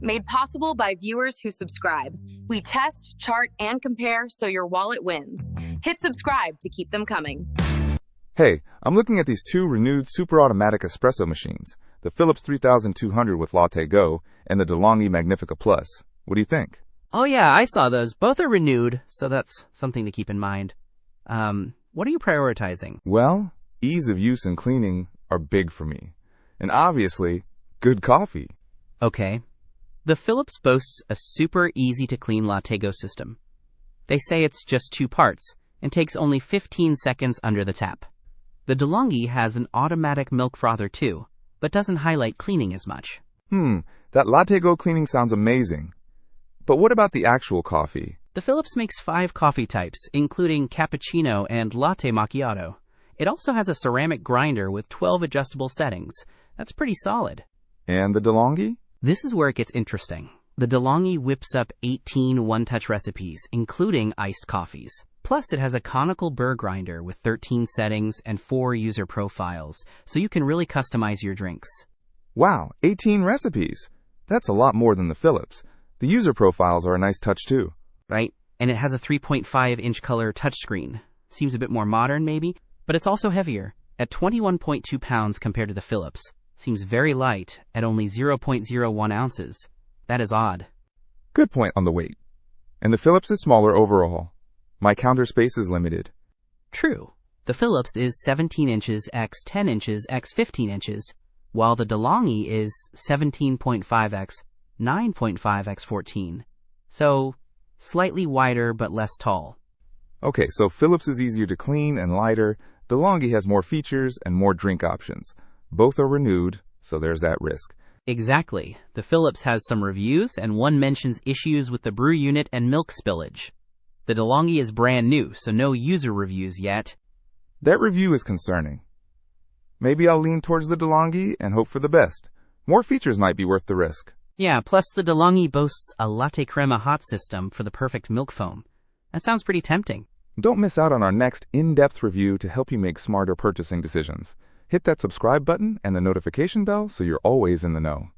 Made possible by viewers who subscribe. We test, chart, and compare so your wallet wins. Hit subscribe to keep them coming. Hey, I'm looking at these two renewed Super-Automatic Espresso Machines, the Philips 3200 with Latte Go and the De'Longhi Magnifica Plus. What do you think? Oh yeah, I saw those. Both are renewed, so that's something to keep in mind. What are you prioritizing? Well, ease of use and cleaning are big for me. And obviously, good coffee. Okay. The Philips boasts a super easy-to-clean Latte Go system. They say it's just 2 parts and takes only 15 seconds under the tap. The De'Longhi has an automatic milk frother too, but doesn't highlight cleaning as much. That Latte Go cleaning sounds amazing. But what about the actual coffee? The Philips makes 5 coffee types, including cappuccino and latte macchiato. It also has a ceramic grinder with 12 adjustable settings. That's pretty solid. And the De'Longhi? This is where it gets interesting. The De'Longhi whips up 18 one-touch recipes, including iced coffees. Plus, it has a conical burr grinder with 13 settings and 4 user profiles, so you can really customize your drinks. Wow, 18 recipes. That's a lot more than the Philips. The user profiles are a nice touch too. Right? And it has a 3.5-inch color touchscreen. Seems a bit more modern, maybe, but it's also heavier, at 21.2 pounds compared to the Philips. Seems very light, at only 0.01 ounces. That is odd. Good point on the weight. And the Philips is smaller overall. My counter space is limited. True. The Philips is 17 inches x 10 inches x 15 inches, while the De'Longhi is 17.5 x 9.5 x 14. So, slightly wider but less tall. Okay, so Philips is easier to clean and lighter. De'Longhi has more features and more drink options. Both are renewed, so there's that risk. Exactly. The Philips has some reviews, and one mentions issues with the brew unit and milk spillage. The De'Longhi is brand new, so no user reviews yet. That review is concerning. Maybe I'll lean towards the De'Longhi and hope for the best. More features might be worth the risk. Yeah, plus the De'Longhi boasts a latte crema hot system for the perfect milk foam. That sounds pretty tempting. Don't miss out on our next in-depth review to help you make smarter purchasing decisions. Hit that subscribe button and the notification bell so you're always in the know.